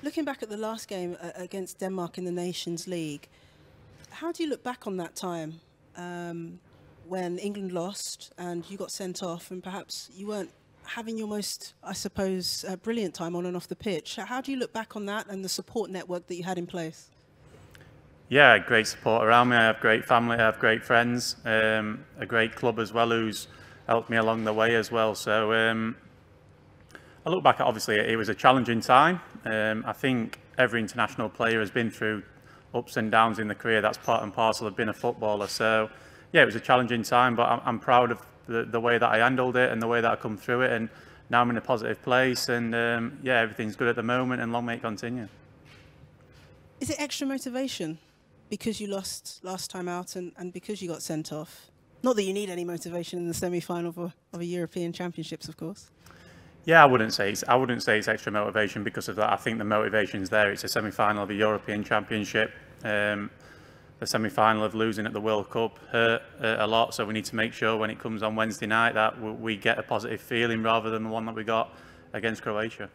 Looking back at the last game against Denmark in the Nations League, how do you look back on that time when England lost and you got sent off and perhaps you weren't having your most, I suppose, brilliant time on and off the pitch? How do you look back on that and the support network that you had in place? Yeah, great support around me. I have great family, I have great friends, a great club as well who's helped me along the way as well. So I look back at, obviously, it was a challenging time. I think every international player has been through ups and downs in the career. That's part and parcel of being a footballer. So yeah, it was a challenging time, but I'm proud of the way that I handled it and the way that I come through it. And now I'm in a positive place, and yeah, everything's good at the moment, and long may it continue. Is it extra motivation because you lost last time out and because you got sent off? Not that you need any motivation in the semi-final of a European Championships, of course. Yeah, I wouldn't say it's extra motivation because of that. I think the motivation's there. It's a semi-final of a European Championship. The semi-final of losing at the World Cup hurt a lot, so we need to make sure when it comes on Wednesday night that we get a positive feeling rather than the one that we got against Croatia.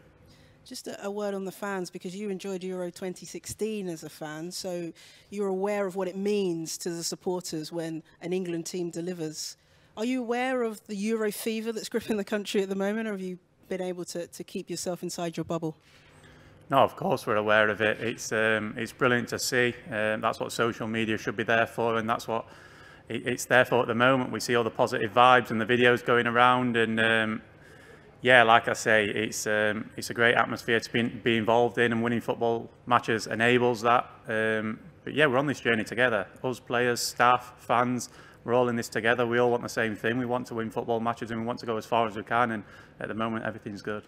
Just a word on the fans, because you enjoyed Euro 2016 as a fan, so you're aware of what it means to the supporters when an England team delivers. Are you aware of the Euro fever that's gripping the country at the moment, or have you been able to keep yourself inside your bubble? No, of course we're aware of it. It's brilliant to see. That's what social media should be there for, and that's what it's there for at the moment. We see all the positive vibes and the videos going around, and yeah, like I say, it's a great atmosphere to be involved in, and winning football matches enables that. But yeah, we're on this journey together. Us players, staff, fans, we're all in this together. We all want the same thing. We want to win football matches, and we want to go as far as we can. And at the moment, everything's good.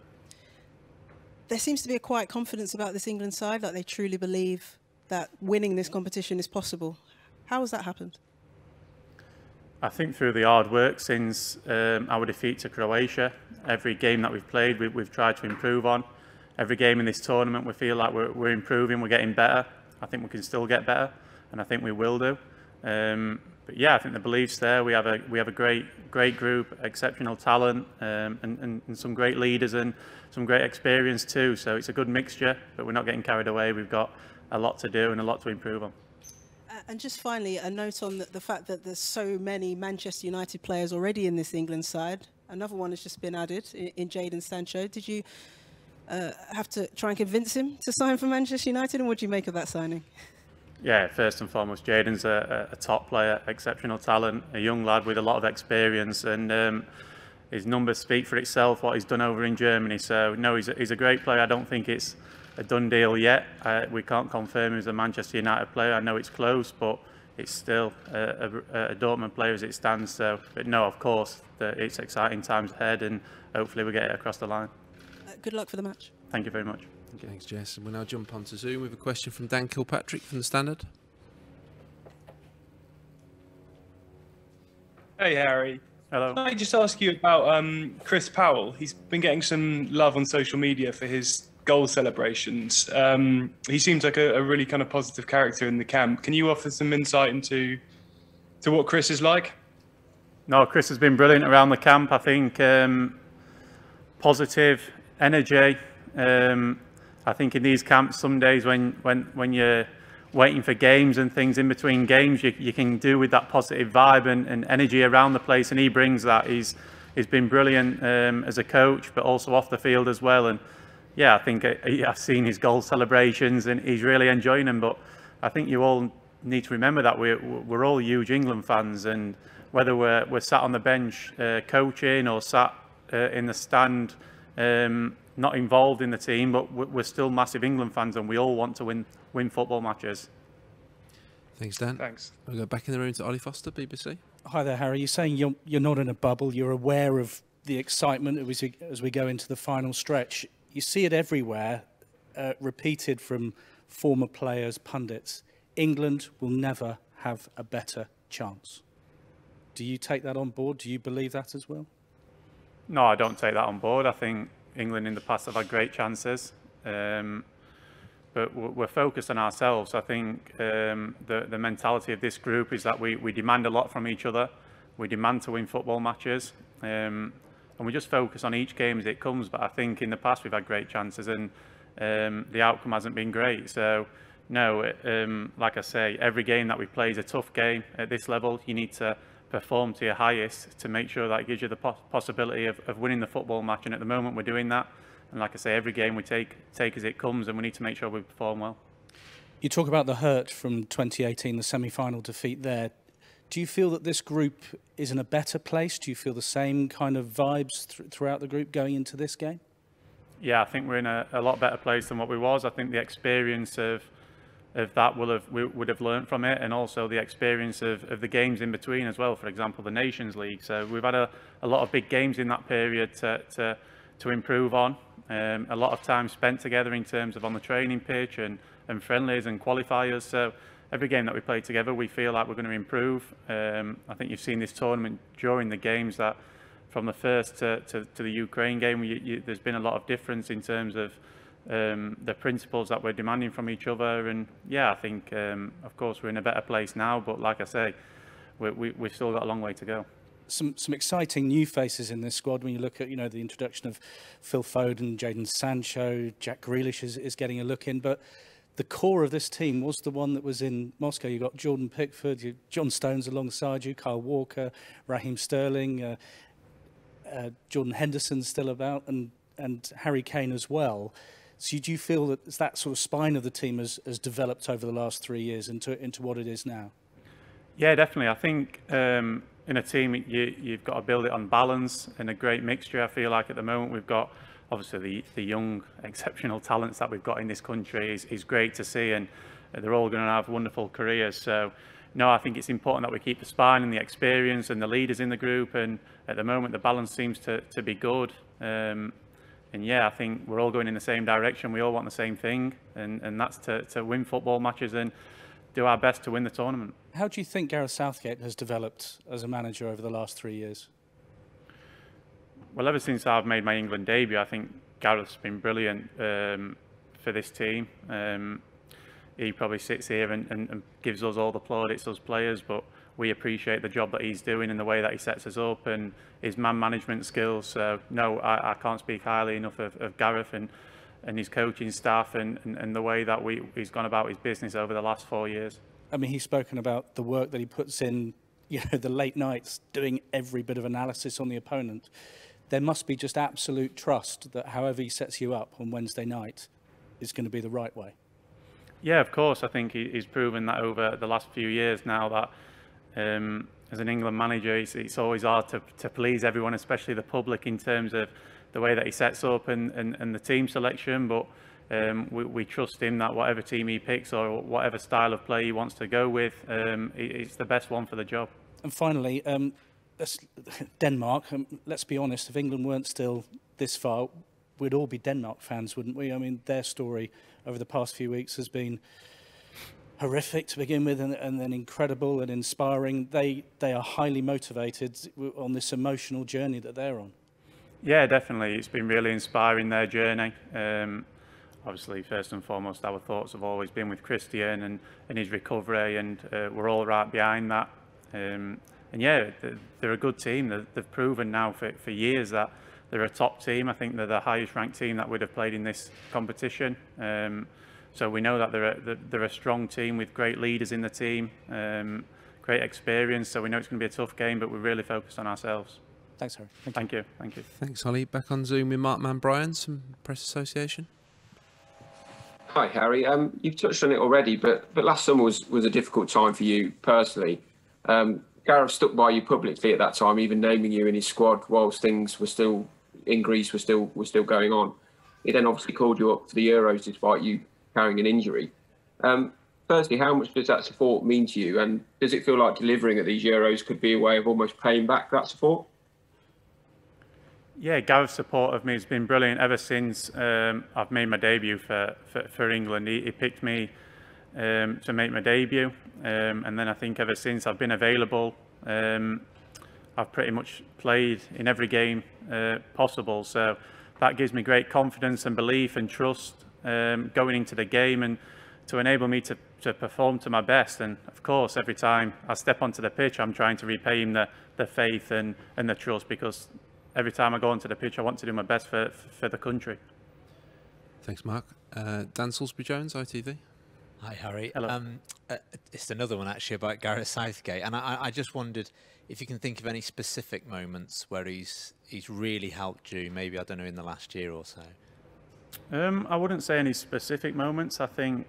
There seems to be a quiet confidence about this England side, like they truly believe that winning this competition is possible. How has that happened? I think through the hard work since our defeat to Croatia. Every game that we've played, we've tried to improve on. Every game in this tournament, we feel like we're improving, we're getting better. I think we can still get better, and I think we will do. But yeah, I think the belief's there. We have a great group, exceptional talent, and some great leaders and some great experience too. So it's a good mixture, but we're not getting carried away. We've got a lot to do and a lot to improve on. And just finally, a note on the fact that there's so many Manchester United players already in this England side. Another one has just been added in Jadon Sancho. Did you have to try and convince him to sign for Manchester United, and what do you make of that signing? Yeah, first and foremost, Jadon's a top player, exceptional talent, a young lad with a lot of experience, and his numbers speak for itself, what he's done over in Germany. So, no, he's a great player. I don't think it's a done deal yet. We can't confirm he's a Manchester United player. I know it's close, but it's still a Dortmund player as it stands. So, but no, of course, it's exciting times ahead, and hopefully we get it across the line. Good luck for the match. Thank you very much. Thanks, Jess. And we'll now jump onto Zoom with a question from Dan Kilpatrick from The Standard. Hey, Harry. Hello. Can I just ask you about Chris Powell? He's been getting some love on social media for his goal celebrations. He seems like a really kind of positive character in the camp. Can you offer some insight into what Chris is like? No, Chris has been brilliant around the camp. I think positive energy. I think in these camps, some days when you're waiting for games and things in between games, you can do with that positive vibe and energy around the place, and he brings that. He's been brilliant as a coach, but also off the field as well. And yeah, I think I've seen his goal celebrations, and he's really enjoying them. But I think you all need to remember that we're all huge England fans, and whether we're sat on the bench coaching or sat in the stand, not involved in the team, but we're still massive England fans, and we all want to win football matches. Thanks, Dan. Thanks. We'll go back in the room to Ollie Foster, BBC. Hi there, Harry. You're saying you're not in a bubble. You're aware of the excitement as we go into the final stretch. You see it everywhere, repeated from former players, pundits. England will never have a better chance. Do you take that on board? Do you believe that as well? No, I don't take that on board. I think England in the past have had great chances, but we're focused on ourselves. I think the mentality of this group is that we demand a lot from each other. We demand to win football matches, and we just focus on each game as it comes. But I think in the past we've had great chances, and the outcome hasn't been great. So no, like I say, every game that we play is a tough game at this level. You need to perform to your highest to make sure that it gives you the possibility of winning the football match, and at the moment we're doing that. And like I say, every game we take as it comes, and we need to make sure we perform well. You talk about the hurt from 2018, the semi-final defeat there. Do you feel that this group is in a better place? Do you feel the same kind of vibes throughout the group going into this game? Yeah, I think we're in a lot better place than what we was. I think the experience of that we would have learnt from it, and also the experience of the games in between as well. For example, the Nations League. So we've had a lot of big games in that period to improve on. A lot of time spent together in terms of on the training pitch and friendlies and qualifiers. So every game that we play together, we feel like we're going to improve. I think you've seen this tournament during the games that from the first to the Ukraine game, there's been a lot of difference in terms of the principles that we're demanding from each other. And yeah, I think of course we're in a better place now, but like I say, we've still got a long way to go. Some exciting new faces in this squad. When you look at the introduction of Phil Foden, Jadon Sancho, Jack Grealish is getting a look in, but the core of this team was the one that was in Moscow. You got Jordan Pickford, John Stones alongside you, Kyle Walker, Raheem Sterling, Jordan Henderson's still about, and Harry Kane as well. So do you feel that sort of spine of the team has developed over the last 3 years into what it is now? Yeah, definitely. I think in a team you've got to build it on balance and a great mixture. I feel like at the moment we've got obviously the young exceptional talents that we've got in this country is great to see, and they're all going to have wonderful careers. So no, I think it's important that we keep the spine and the experience and the leaders in the group, and at the moment the balance seems to be good. And yeah, I think we're all going in the same direction. We all want the same thing, and that's to win football matches and do our best to win the tournament. How do you think Gareth Southgate has developed as a manager over the last 3 years? Well, ever since I've made my England debut, I think Gareth's been brilliant for this team. He probably sits here and gives us all the plaudits, us players, but we appreciate the job that he's doing and the way that he sets us up and his man management skills. So no, I can't speak highly enough of Gareth and his coaching staff and the way that he's gone about his business over the last 4 years. I mean, he's spoken about the work that he puts in, the late nights, doing every bit of analysis on the opponent. There must be just absolute trust that however he sets you up on Wednesday night is going to be the right way. Yeah, of course. I think he's proven that over the last few years now that as an England manager, it's always hard to please everyone, especially the public, in terms of the way that he sets up and the team selection. But we trust him that whatever team he picks or whatever style of play he wants to go with, it's the best one for the job. And finally, Denmark, let's be honest, if England weren't still this far, we'd all be Denmark fans, wouldn't we? I mean, their story over the past few weeks has been horrific to begin with, and then incredible and inspiring. They are highly motivated on this emotional journey that they're on. Yeah, definitely. It's been really inspiring, their journey. Obviously, first and foremost, our thoughts have always been with Christian and his recovery, and we're all right behind that. And yeah, they're a good team. They've proven now for years that they're a top team. I think they're the highest ranked team that would have played in this competition. So we know that they're a strong team with great leaders in the team, great experience. So we know it's going to be a tough game, but we're really focused on ourselves. Thanks, Harry. Thank you. Thanks, Holly. Back on Zoom with Mark Bryan, some Press Association. Hi, Harry. You've touched on it already, but last summer was a difficult time for you personally. Gareth stuck by you publicly at that time, even naming you in his squad whilst things were still in Greece were still going on. He then obviously called you up for the Euros despite you carrying an injury. Firstly, how much does that support mean to you, and does it feel like delivering at these Euros could be a way of almost paying back that support? Yeah, Gareth's support of me has been brilliant ever since I've made my debut for England. He picked me to make my debut, and then I think ever since I've been available, I've pretty much played in every game possible. So that gives me great confidence and belief and trust going into the game, and to enable me to perform to my best. And of course, every time I step onto the pitch, I'm trying to repay him the faith and the trust, because every time I go onto the pitch, I want to do my best for the country. Thanks, Mark. Dan Salisbury-Jones, ITV. Hi, Harry. Hello. It's another one actually about Gareth Southgate, and I just wondered if you can think of any specific moments where he's really helped you, maybe, I don't know, in the last year or so. I wouldn't say any specific moments. I think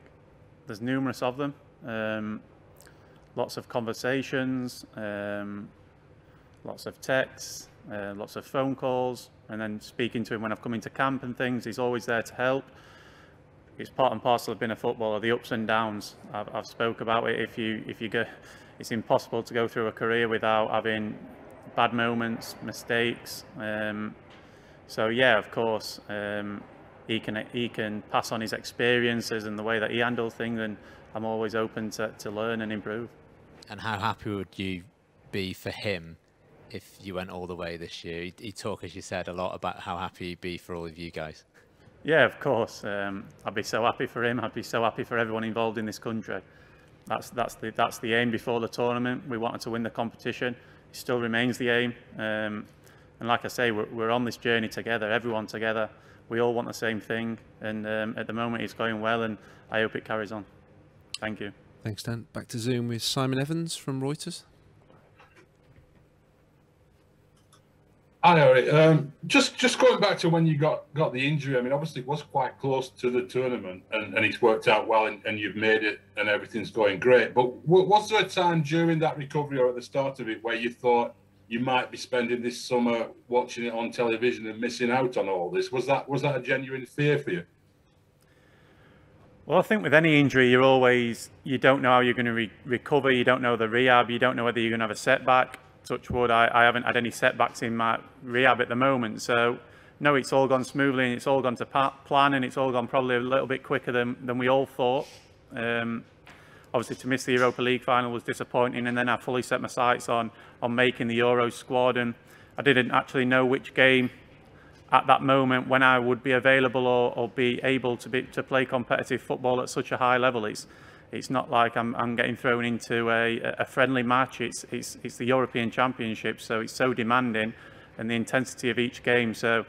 there's numerous of them. Lots of conversations, lots of texts, lots of phone calls, and then speaking to him when I've come into camp and things. He's always there to help. It's part and parcel of being a footballer, the ups and downs. I've spoke about it. If you go, it's impossible to go through a career without having bad moments, mistakes. So yeah, of course, he can pass on his experiences and the way that he handles things, and I'm always open to learn and improve. And how happy would you be for him if you went all the way this year? He talked, as you said, a lot about how happy he'd be for all of you guys. Yeah, of course. I'd be so happy for him. I'd be so happy for everyone involved in this country. That's the aim before the tournament. We wanted to win the competition. It still remains the aim. And like I say, we're on this journey together. Everyone together. We all want the same thing. And at the moment, it's going well, and I hope it carries on. Thank you. Thanks, Dan. Back to Zoom with Simon Evans from Reuters. Hi, Harry. Just going back to when you got the injury. I mean, obviously it was quite close to the tournament, and it's worked out well, and you've made it, and everything's going great. But was there a time during that recovery or at the start of it where you thought you might be spending this summer watching it on television and missing out on all this? Was that a genuine fear for you? Well, I think with any injury, you don't know how you're going to recover. You don't know the rehab. You don't know whether you're going to have a setback. Touch wood, I haven't had any setbacks in my rehab at the moment. So, no, it's all gone smoothly, and it's all gone to plan, and it's all gone probably a little bit quicker than we all thought. Obviously, to miss the Europa League final was disappointing, and then I fully set my sights on making the Euro squad, and I didn't actually know which game at that moment when I would be available or be able to play competitive football at such a high level. It's not like I'm getting thrown into a friendly match. It's the European Championship, so it's so demanding, and the intensity of each game. So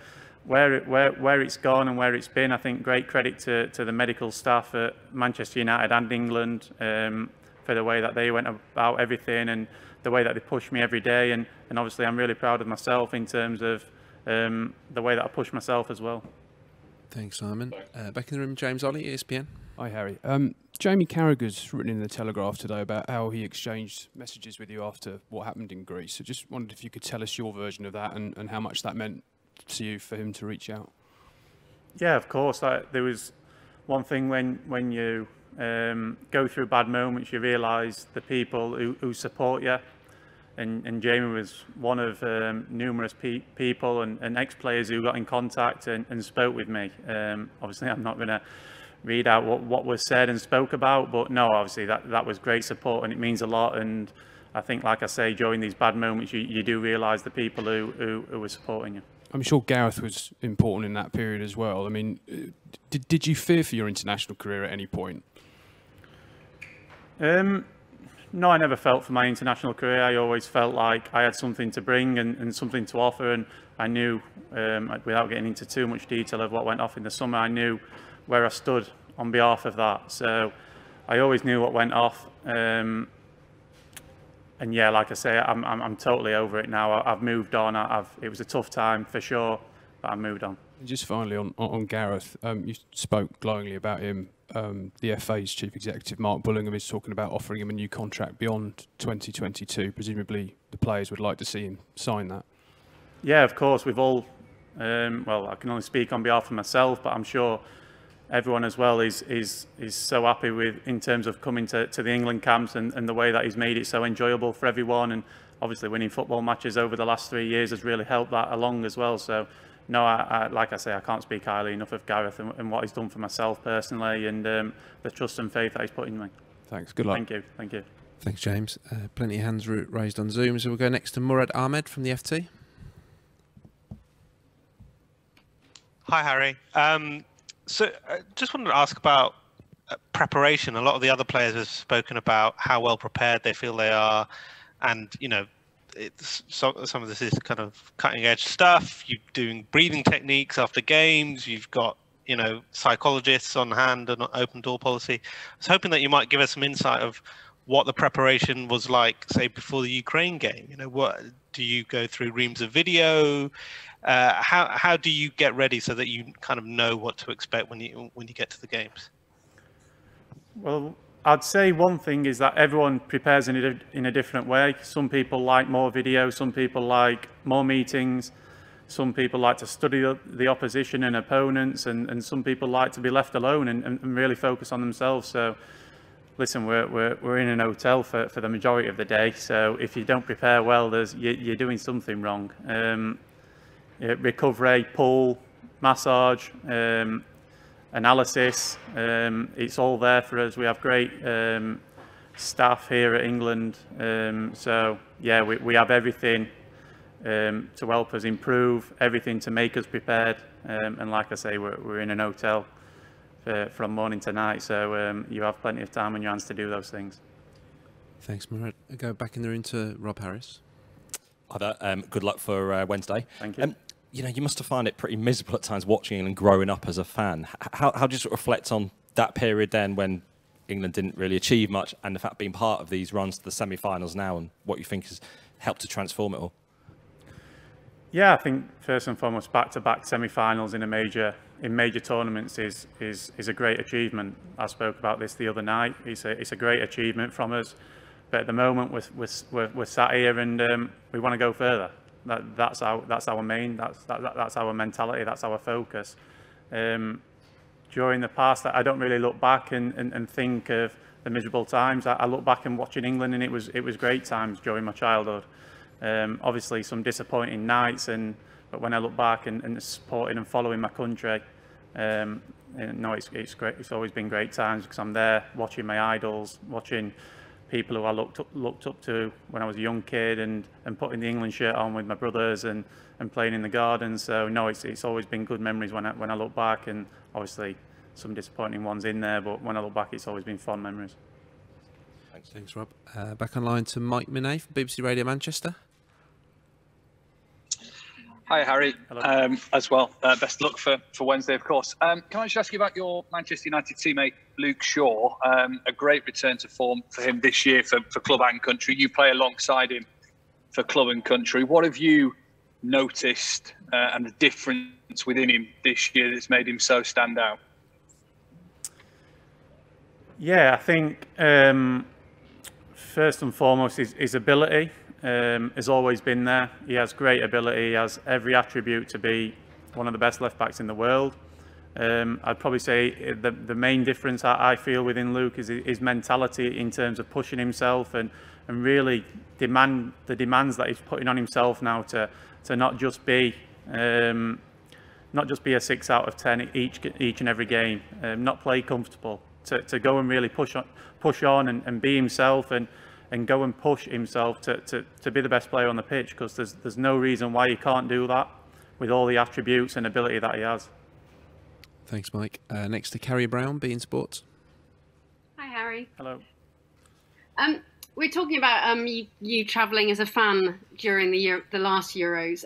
where it's gone and where it's been, I think great credit to the medical staff at Manchester United and England for the way that they went about everything and the way that they pushed me every day. And obviously I'm really proud of myself in terms of the way that I push myself as well. Thanks, Simon. Back in the room, James Ollie, ESPN. Hi, Harry. Jamie Carragher's written in the Telegraph today about how he exchanged messages with you after what happened in Greece. So just wondered if you could tell us your version of that and how much that meant to you for him to reach out. Yeah, of course. There was one thing when you go through bad moments, you realise the people who support you. And Jamie was one of numerous people and ex-players who got in contact and spoke with me. Obviously, I'm not going to read out what was said and spoke about, but no, obviously that was great support, and it means a lot. And I think, like I say, during these bad moments, you do realise the people who were supporting you. I'm sure Gareth was important in that period as well. I mean, did you fear for your international career at any point? No, I never felt for my international career. I always felt like I had something to bring and something to offer, and I knew, without getting into too much detail of what went off in the summer, I knew where I stood on behalf of that. So I always knew what went off. And yeah, like I say, I'm totally over it now. I've moved on. It was a tough time for sure, but I've moved on. And just finally on Gareth, you spoke glowingly about him. The FA's chief executive, Mark Bullingham, is talking about offering him a new contract beyond 2022. Presumably the players would like to see him sign that. Yeah, of course. We've all, well, I can only speak on behalf of myself, but I'm sure everyone as well is so happy with, in terms of coming to the England camps and the way that he's made it so enjoyable for everyone. And obviously winning football matches over the last 3 years has really helped that along as well. So no, like I say, I can't speak highly enough of Gareth and what he's done for myself personally, and the trust and faith that he's put in me. Thanks. Good luck. Thank you. Thank you. Thanks, James. Plenty of hands raised on Zoom. So we'll go next to Murad Ahmed from the FT. Hi, Harry. So just wanted to ask about preparation. A lot of the other players have spoken about how well prepared they feel they are, and you know, some of this is kind of cutting edge stuff. You're doing breathing techniques after games. You've got psychologists on hand and open door policy. I was hoping that you might give us some insight of what the preparation was like, say, before the Ukraine game. What do you go through reams of video? How do you get ready so that you kind of know what to expect when you get to the games? Well, I'd say one thing is that everyone prepares in a different way. Some people like more video, some people like more meetings, some people like to study the opposition and opponents, and some people like to be left alone and really focus on themselves. So listen, we're in an hotel for the majority of the day, so if you don't prepare well, you're doing something wrong. Recovery, pool, massage, analysis, it's all there for us. We have great staff here at England, so yeah, we have everything to help us improve, everything to make us prepared, and like I say, we're in an hotel from morning to night, so you have plenty of time on your hands to do those things. Thanks, Murad. I go back in the room to Rob Harris. Hi there. Good luck for Wednesday. Thank you. You must have found it pretty miserable at times watching and growing up as a fan. How do you sort of reflect on that period then when England didn't really achieve much, and the fact being part of these runs to the semi-finals now, and what you think has helped to transform it all? Yeah, I think first and foremost, back-to-back semi-finals in major tournaments is a great achievement. I spoke about this the other night. It's a great achievement from us, but at the moment we're sat here and we want to go further. That's our main. That's our mentality. That's our focus. During the past, I don't really look back and think of the miserable times. I look back and watching England, and it was great times during my childhood. Obviously some disappointing nights, but when I look back and supporting and following my country, it's great. It's always been great times because I'm there watching my idols, watching people who I looked up to when I was a young kid, and putting the England shirt on with my brothers and playing in the garden. So no, it's always been good memories when I look back, and obviously some disappointing ones in there, but when I look back, it's always been fond memories. Thanks, Rob. Back online to Mike Minay from BBC Radio Manchester. Hi, Harry. Hello. As well. Best luck for Wednesday, of course. Can I just ask you about your Manchester United teammate, Luke Shaw? A great return to form for him this year for club and country. You play alongside him for club and country. What have you noticed and the difference within him this year that's made him so stand out? Yeah, I think first and foremost, his ability has always been there. He has great ability. He has every attribute to be one of the best left backs in the world. I'd probably say the main difference I feel within Luke is his mentality in terms of pushing himself and really the demands that he's putting on himself now to not just be a 6 out of 10 each and every game, not play comfortable, to go and really push on and be himself and go and push himself to be the best player on the pitch, because there's no reason why he can't do that with all the attributes and ability that he has. Thanks, Mike. Next to Carrie Brown, beIN Sports. Hi, Harry. Hello. We're talking about you travelling as a fan during the last Euros.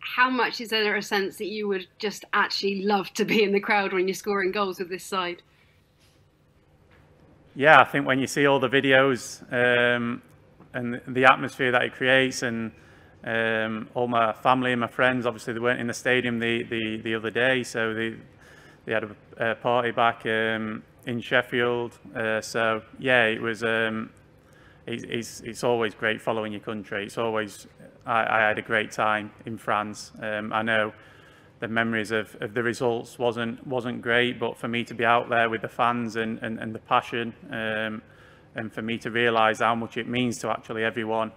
How much is there a sense that you would just actually love to be in the crowd when you're scoring goals with this side? Yeah, I think when you see all the videos and the atmosphere that it creates, and all my family and my friends, obviously they weren't in the stadium the other day, so they had a party back in Sheffield. So yeah, it was. It's always great following your country. It's always. I had a great time in France. I know the memories of the results wasn't great, but for me to be out there with the fans and the passion, and for me to realise how much it means to actually everyone,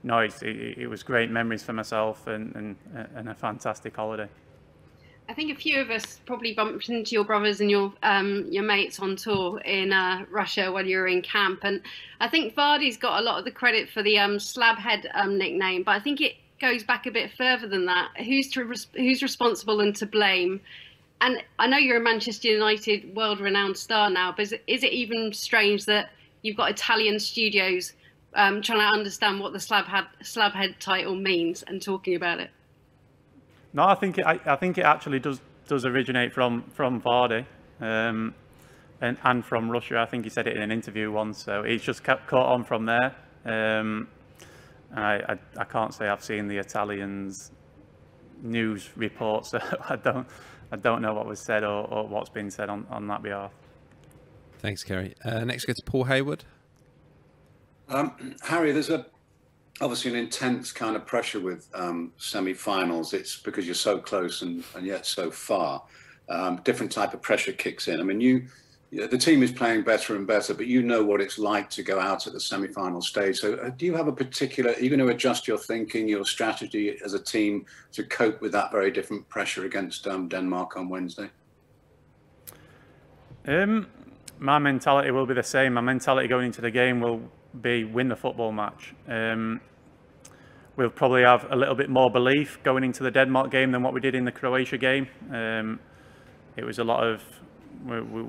no, it was great memories for myself and a fantastic holiday. I think a few of us probably bumped into your brothers and your mates on tour in Russia when you were in camp, and I think Vardy's got a lot of the credit for the slabhead nickname, but I think it goes back a bit further than that. Who's responsible and to blame? And I know you're a Manchester United world-renowned star now, but is it even strange that you've got Italian studios trying to understand what the slabhead title means and talking about it? No, I think it actually does originate from Vardy, and from Russia. I think he said it in an interview once. So he's just caught on from there. I can't say I've seen the Italians' news reports, so I don't know what was said or what's been said on that behalf. Thanks, Kerry. Next, go to Paul Hayward. Harry, there's obviously an intense kind of pressure with semi-finals. It's because you're so close and yet so far. Different type of pressure kicks in. I mean, the team is playing better and better, but you know what it's like to go out at the semi-final stage. So do you have a particular, are you going to adjust your thinking, your strategy as a team to cope with that very different pressure against Denmark on Wednesday? My mentality will be the same. My mentality going into the game will be win the football match. We'll probably have a little bit more belief going into the Denmark game than what we did in the Croatia game. It was a lot of,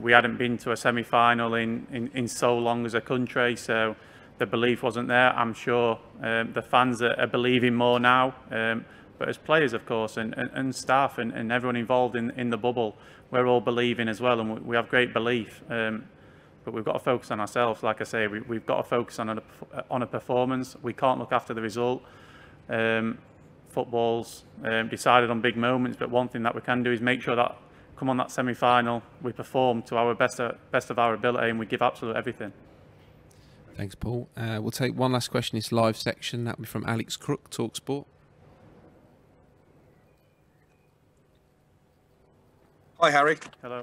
we hadn't been to a semi-final in so long as a country, so the belief wasn't there. I'm sure the fans are believing more now, but as players, of course, and staff and everyone involved in the bubble, we're all believing as well, and we have great belief. But we've got to focus on ourselves. Like I say, we've got to focus on a performance. We can't look after the result. Football's decided on big moments, but one thing that we can do is make sure that come on that semi-final, we perform to our best of our ability and we give absolute everything. Thanks, Paul. We'll take one last question. It's live section. That'll be from Alex Crook, TalkSport. Hi, Harry. Hello.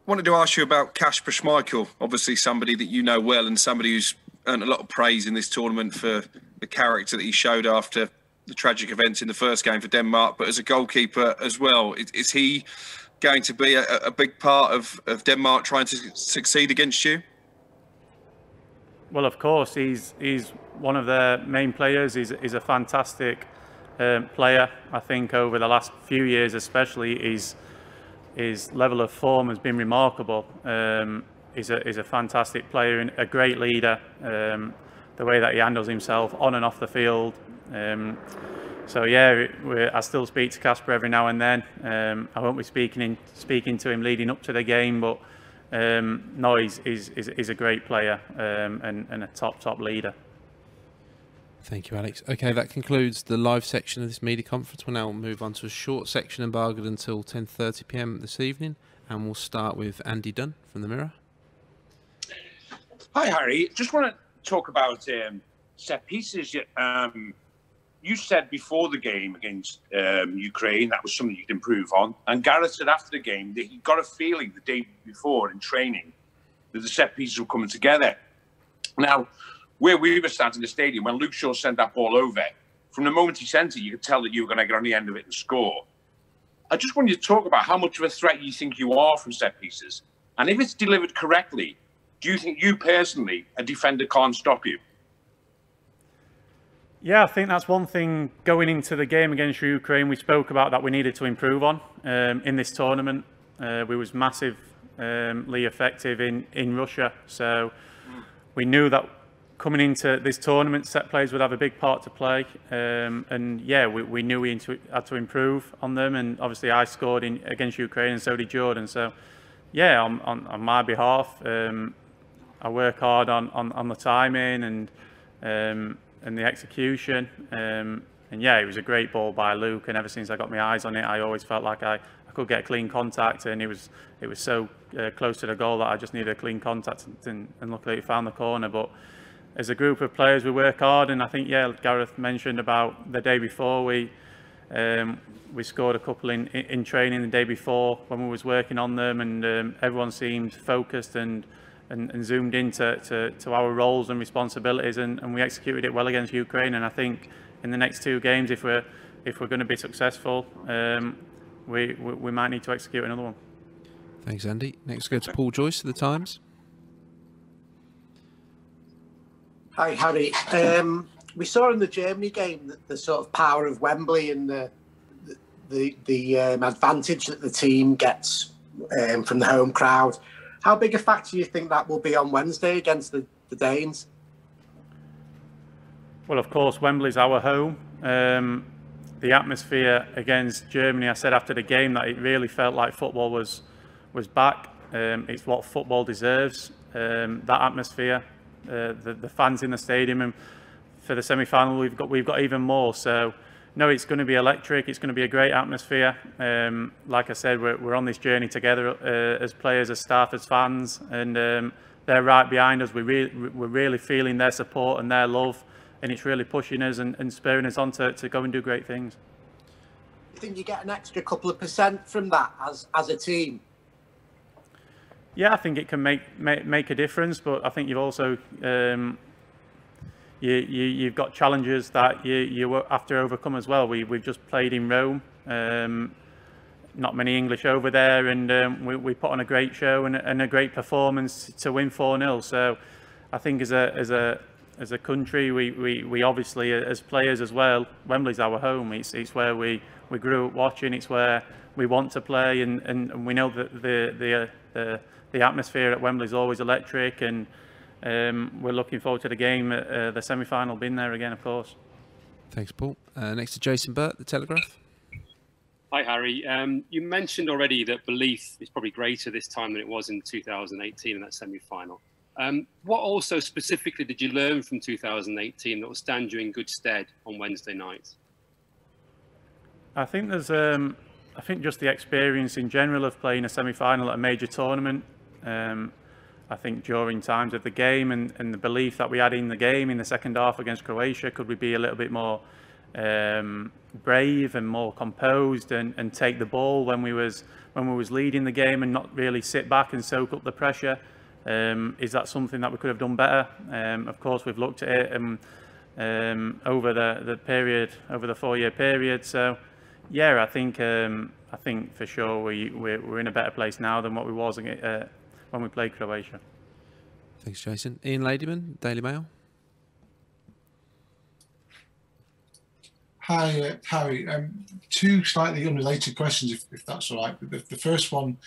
Wanted to ask you about Kasper Schmeichel, obviously somebody that you know well and somebody who's earned a lot of praise in this tournament for the character that he showed after the tragic events in the first game for Denmark, but as a goalkeeper as well. Is he going to be a big part of Denmark trying to succeed against you? Well, of course, he's one of their main players. He's a fantastic player. I think over the last few years especially, his level of form has been remarkable. He's a fantastic player and a great leader. The way that he handles himself on and off the field. So yeah, I still speak to Kasper every now and then. I won't be speaking to him leading up to the game, but no, he's a great player and a top leader. Thank you, Alex. Okay, that concludes the live section of this media conference. We'll now move on to a short section embargoed until 10:30 p.m. this evening, and we'll start with Andy Dunn from the Mirror. Hi, Harry. Just want to talk about set pieces. You said before the game against Ukraine that was something you could improve on, and Gareth said after the game that he got a feeling the day before in training that the set pieces were coming together. Now, where we were standing in the stadium, when Luke Shaw sent that ball over, from the moment he sent it, you could tell that you were going to get on the end of it and score. I just wanted you to talk about how much of a threat you think you are from set pieces. And if it's delivered correctly, do you think you personally, a defender, can't stop you? Yeah, I think that's one thing going into the game against Ukraine we spoke about that we needed to improve on in this tournament. We was massively effective in Russia. So we knew that coming into this tournament, set plays would have a big part to play. And yeah, we knew we had to improve on them. And obviously I scored against Ukraine and so did Jordan. So yeah, on my behalf, I work hard on the timing and the execution. And yeah, it was a great ball by Luke. And ever since I got my eyes on it, I always felt like I could get a clean contact. And it was so close to the goal that I just needed a clean contact. And luckily it found the corner. But as a group of players, we work hard, and I think, yeah, Gareth mentioned about the day before, we scored a couple in training the day before when we was working on them, and everyone seemed focused and zoomed into our roles and responsibilities, and we executed it well against Ukraine. And I think in the next two games, if we're going to be successful, we might need to execute another one. Thanks, Andy. Next, go to Paul Joyce of the Times. Hi, Harry. We saw in the Germany game that the sort of power of Wembley and the advantage that the team gets from the home crowd. How big a factor do you think that will be on Wednesday against the Danes? Well, of course, Wembley's our home. the atmosphere against Germany, I said after the game that it really felt like football was back. It's what football deserves, that atmosphere, the fans in the stadium, and for the semi-final we've got even more. So no, it's going to be electric. It's going to be a great atmosphere. Like I said, we're on this journey together as players, as staff, as fans, and they're right behind us. We're really feeling their support and their love, and it's really pushing us and spurring us on to go and do great things. You think you get an extra couple of % from that as a team? Yeah, I think it can make a difference, but I think you've also you've got challenges that you have to overcome as well. We've just played in Rome, not many English over there, and we put on a great show and a great performance to win 4-0. So I think as a country, we obviously, as players as well, Wembley's our home. It's where we grew up watching. It's where we want to play, and we know that the atmosphere at Wembley is always electric, and we're looking forward to the game, the semi-final, being there again, of course. Thanks, Paul. Next to Jason Burt, The Telegraph. Hi, Harry. You mentioned already that belief is probably greater this time than it was in 2018 in that semi-final. What also specifically did you learn from 2018 that will stand you in good stead on Wednesday night? I think there's, I think just the experience in general of playing a semi-final at a major tournament. I think during times of the game and the belief that we had in the game in the second half against Croatia, could we be a little bit more brave and more composed and take the ball when we was leading the game and not really sit back and soak up the pressure? Is that something that we could have done better? Of course, we've looked at it over the period, over the 4-year period. So, yeah, I think for sure we're in a better place now than what we was when we played Croatia. Thanks, Jason. Ian Ladyman, Daily Mail. Hi, Harry. Two slightly unrelated questions, if that's all right. The first one,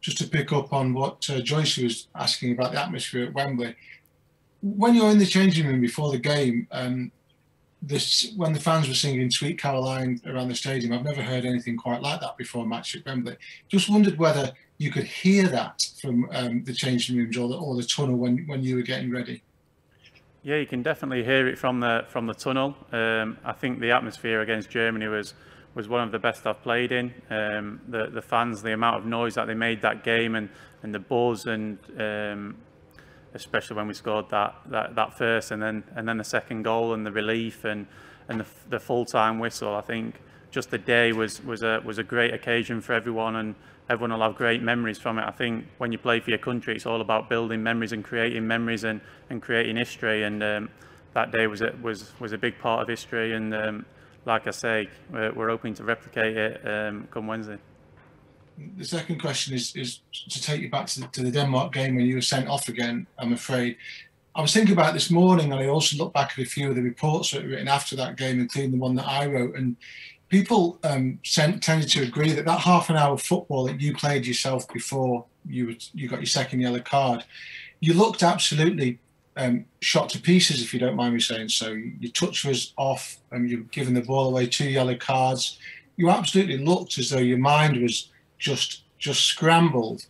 just to pick up on what Joyce was asking about the atmosphere at Wembley. When you're in the changing room before the game, when the fans were singing Sweet Caroline around the stadium, I've never heard anything quite like that before a match at Wembley. Just wondered whether you could hear that from the changing rooms or the tunnel when you were getting ready. Yeah, you can definitely hear it from the tunnel. I think the atmosphere against Germany was one of the best I've played in. The fans, the amount of noise that they made that game, and the buzz, and especially when we scored that first and then the second goal, and the relief and the full-time whistle. I think just the day was a great occasion for everyone, and everyone will have great memories from it. I think when you play for your country, it's all about building memories and creating memories and creating history. And that day was a big part of history. And like I say, we're hoping to replicate it come Wednesday. The second question is to take you back to the Denmark game when you were sent off again, I'm afraid. I was thinking about it this morning, and I also looked back at a few of the reports that were written after that game, including the one that I wrote. And people tended to agree that half an hour of football that you played yourself before you got your second yellow card, you looked absolutely shot to pieces, if you don't mind me saying so. Your touch was off, and you were giving the ball away, 2 yellow cards. You absolutely looked as though your mind was just scrambled,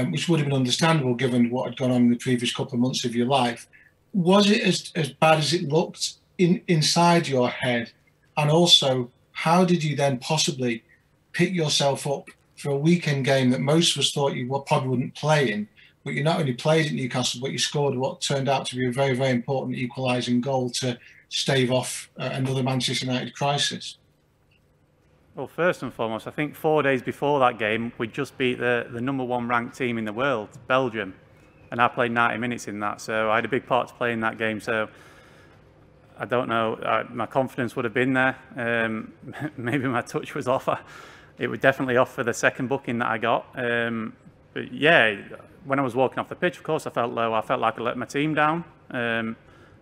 which would have been understandable given what had gone on in the previous couple of months of your life. Was it as bad as it looked inside your head? And also, how did you then possibly pick yourself up for a weekend game that most of us thought you probably wouldn't play in? But you not only played at Newcastle, but you scored what turned out to be a very, very important equalising goal to stave off another Manchester United crisis. Well, first and foremost, I think 4 days before that game, we just beat the #1 ranked team in the world, Belgium. And I played 90 minutes in that, so I had a big part to play in that game. So I don't know, my confidence would have been there. Maybe my touch was off. It was definitely off for the second booking that I got. But yeah, when I was walking off the pitch, of course, I felt low. I felt like I let my team down. But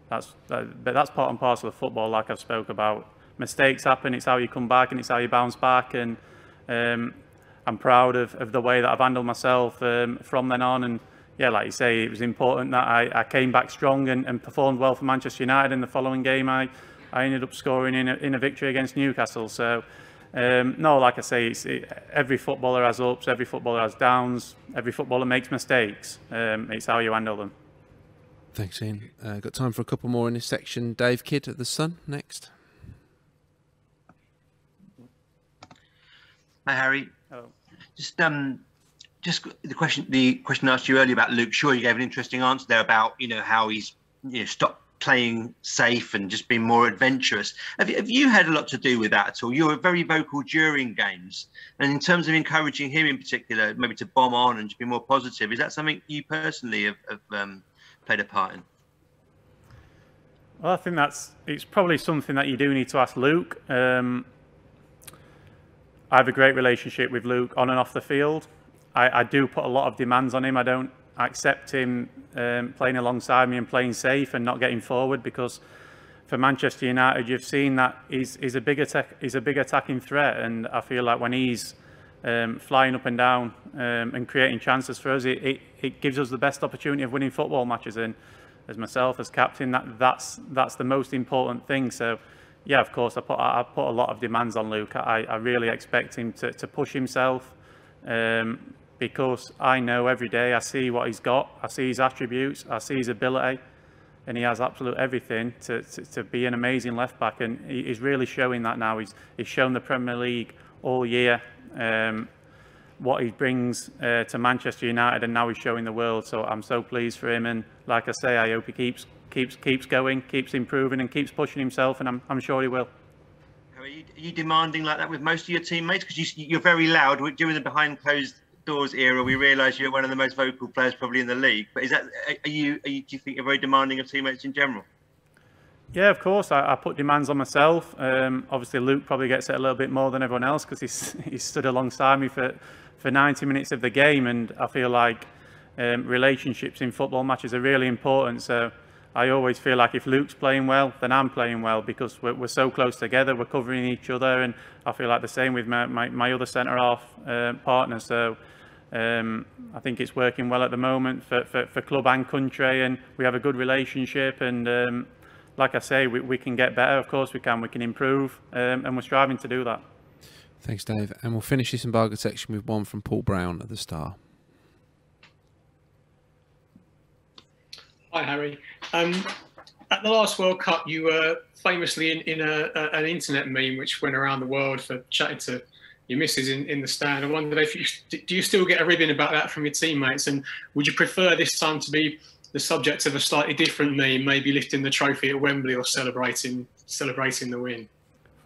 that's part and parcel of football, like I've spoke about. Mistakes happen, it's how you come back and it's how you bounce back. And I'm proud of the way that I've handled myself from then on. And yeah, like you say, it was important that I came back strong and performed well for Manchester United. In the following game, I I ended up scoring in a victory against Newcastle. So no, like I say, every footballer has ups, every footballer has downs, every footballer makes mistakes. It's how you handle them. Thanks, Ian. Got time for a couple more in this section. Dave Kidd at The Sun next. Hi, Harry. Hello. Just the question I asked you earlier about Luke Shaw. You gave an interesting answer there about how he's stopped playing safe and just been more adventurous. Have you had a lot to do with that at all? You were very vocal during games, and in terms of encouraging him in particular, maybe to bomb on and to be more positive, is that something you personally have played a part in? Well, I think it's probably something that you do need to ask Luke. I have a great relationship with Luke on and off the field. I do put a lot of demands on him. I don't accept him playing alongside me and playing safe and not getting forward, because for Manchester United, you've seen that he's a big attacking threat, and I feel like when he's flying up and down and creating chances for us, it gives us the best opportunity of winning football matches. And as myself, as captain, that's the most important thing. So yeah, of course, I put a lot of demands on Luke. I really expect him to push himself, because I know every day I see what he's got, I see his attributes, I see his ability, and he has absolute everything to be an amazing left back, and he's really showing that now. He's shown the Premier League all year what he brings to Manchester United, and now he's showing the world. So I'm so pleased for him, and like I say, I hope he keeps going, keeps improving, and keeps pushing himself, and I'm sure he will. Are you demanding like that with most of your teammates? Because you're very loud during the behind closed doors era. We realise you're one of the most vocal players probably in the league. But do you think you're very demanding of teammates in general? Yeah, of course. I put demands on myself. Obviously, Luke probably gets it a little bit more than everyone else, because he's stood alongside me for 90 minutes of the game, and I feel like relationships in football matches are really important. So I always feel like if Luke's playing well, then I'm playing well, because we're so close together, we're covering each other, and I feel like the same with my other centre-half partner. So I think it's working well at the moment for club and country, and we have a good relationship, and like I say, we can get better. Of course we can improve, and we're striving to do that. Thanks, Dave. And we'll finish this embargoed section with one from Paul Brown at The Star. Hi, Harry. At the last World Cup, you were famously in an internet meme which went around the world for chatting to your missus in the stand. I wondered do you still get a ribbon about that from your teammates, and would you prefer this time to be the subject of a slightly different meme, maybe lifting the trophy at Wembley or celebrating the win?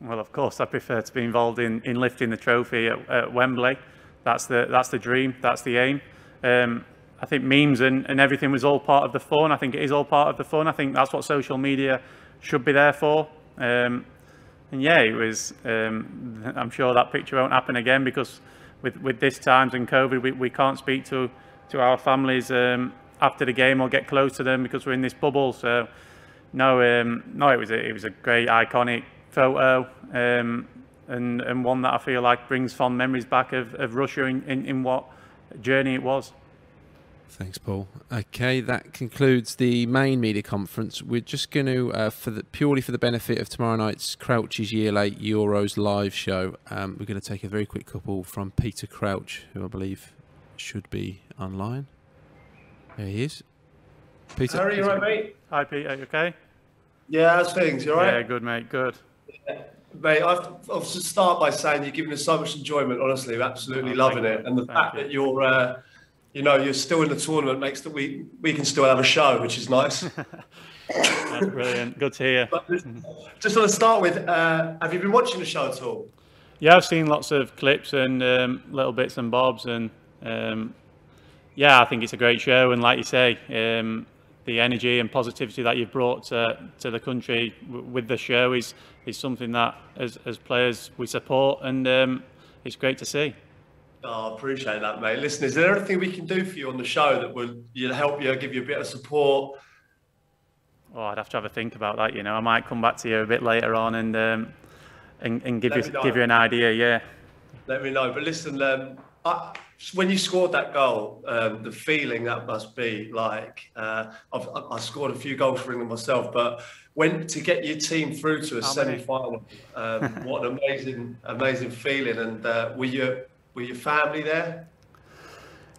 Well, of course, I prefer to be involved in lifting the trophy at Wembley. That's the dream. That's the aim. I think memes and everything was all part of the fun. I think it is all part of the fun. I think that's what social media should be there for. And yeah, it was. I'm sure that picture won't happen again, because with this times and COVID, we can't speak to our families after the game or get close to them because we're in this bubble. So no, it was a great iconic photo, and one that I feel like brings fond memories back of Russia in what journey it was. Thanks, Paul. Okay, that concludes the main media conference. We're just going to, purely for the benefit of tomorrow night's Crouch's Year Late Euros live show, we're going to take a very quick couple from Peter Crouch, who I believe should be online. There he is. Peter. Harry, you right, mate? Hi, Pete. Are you okay? Yeah, how's things? You all right? Yeah, good, mate. Good. Yeah. Mate, I've to start by saying you're giving us so much enjoyment. Honestly, we're absolutely loving it, and the fact that you're you're still in the tournament makes that we can still have a show, which is nice. That's brilliant. Good to hear. But just want to start with, have you been watching the show at all? Yeah, I've seen lots of clips and little bits and bobs, and yeah, I think it's a great show. And like you say, the energy and positivity that you've brought to the country with the show is something that, as players, we support, and it's great to see. Oh, I appreciate that, mate. Listen, is there anything we can do for you on the show that would help you, give you a bit of support? Oh, I'd have to have a think about that. I might come back to you a bit later on and give you an idea. Yeah. Let me know. But listen, when you scored that goal, the feeling that must be like, I scored a few goals for England myself, but to get your team through to a semi-final, what an amazing feeling. And were your family there?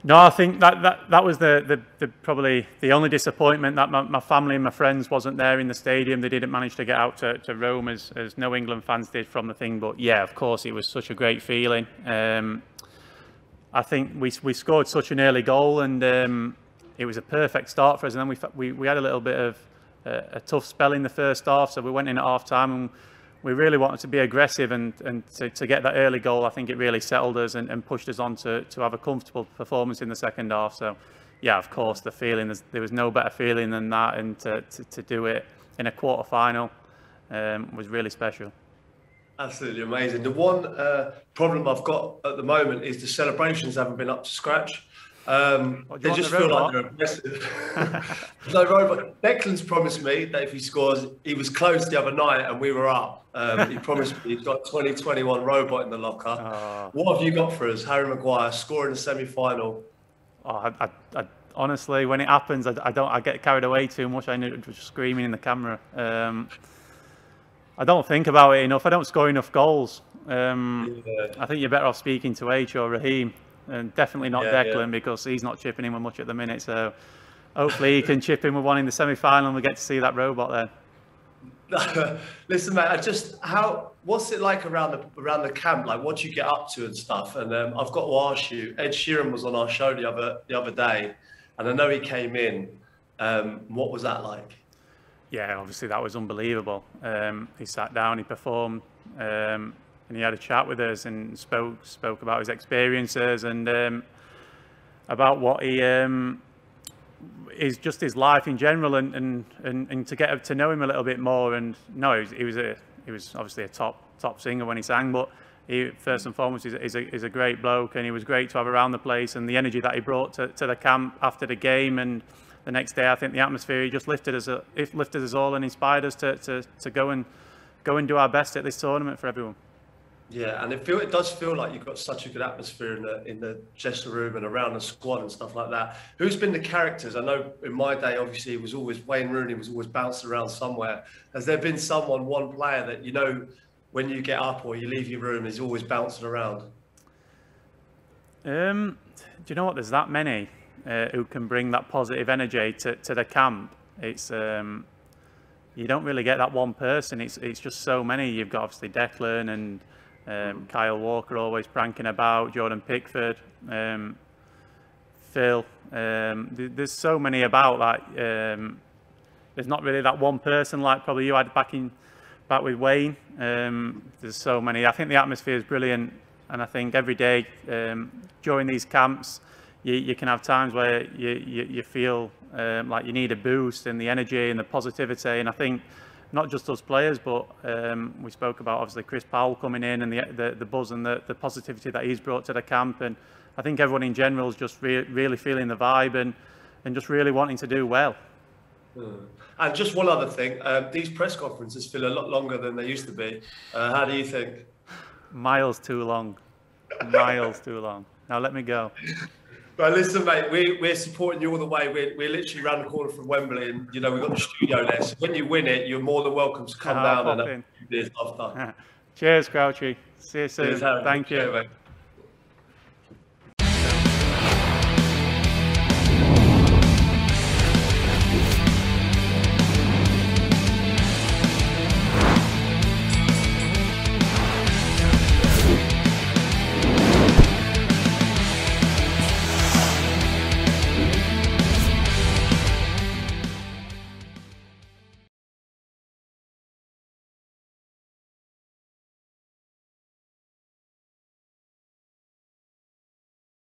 No, I think that was the probably the only disappointment, that my family and my friends wasn't there in the stadium. They didn't manage to get out to Rome as no England fans did from the thing. But yeah, of course, it was such a great feeling. I think we scored such an early goal, and it was a perfect start for us. And then we had a little bit of a tough spell in the first half, so we went in at half time and we really wanted to be aggressive, and to get that early goal, I think it really settled us and pushed us on to have a comfortable performance in the second half. So yeah, of course, the feeling, there was no better feeling than that, and to do it in a quarter final was really special. Absolutely amazing. The one problem I've got at the moment is the celebrations haven't been up to scratch. They just feel like they're aggressive. No robot. Declan's promised me that if he scores, he was close the other night and we were up. He promised me he's got 2021 robot in the locker. What have you got for us? Harry Maguire scoring a semi-final. I honestly, when it happens, I get carried away too much. I know, just screaming in the camera. I don't think about it enough. I don't score enough goals. I think you're better off speaking to H or Raheem. And definitely not Declan, because he's not chipping in with much at the minute. So hopefully he can chip in with one in the semi-final and we get to see that robot there. Listen, mate, what's it like around the camp? Like, what do you get up to and stuff? And I've got to ask you, Ed Sheeran was on our show the other day, and I know he came in. What was that like? Yeah, obviously that was unbelievable. He sat down, he performed. And he had a chat with us and spoke about his experiences and about what he is, just his life in general, and to get to know him a little bit more. And no, he was obviously a top singer when he sang, but he first and foremost is a great bloke, and he was great to have around the place, and the energy that he brought to the camp after the game and the next day. I think the atmosphere, he just lifted us all and inspired us to go and do our best at this tournament for everyone. Yeah, and it does feel like you've got such a good atmosphere in the dressing room and around the squad and stuff like that. Who's been the characters? I know in my day, obviously, it was always Wayne Rooney was always bouncing around somewhere. Has there been one player that, you know, when you get up or you leave your room, is always bouncing around? Do you know what? There's that many who can bring that positive energy to the camp. It's you don't really get that one person. It's just so many. You've got obviously Declan and Kyle Walker always pranking about, Jordan Pickford, Phil. There's so many about. Like there's not really that one person like probably you had back with Wayne. There's so many. I think the atmosphere is brilliant, and I think every day during these camps, you can have times where you feel like you need a boost in the energy and the positivity. And I think not just us players, but we spoke about obviously Chris Powell coming in and the buzz and the positivity that he's brought to the camp. And I think everyone in general is just really feeling the vibe and just really wanting to do well. And just one other thing, these press conferences feel a lot longer than they used to be. How do you think? Miles too long. Miles too long. Now let me go. But listen, mate, we're supporting you all the way. We're literally around the corner from Wembley, and you know we've got the studio there. So when you win it, you're more than welcome to come down and do this after. Cheers, Crouchy. See you soon. Cheers, Harry. Thank you. Cheers, mate.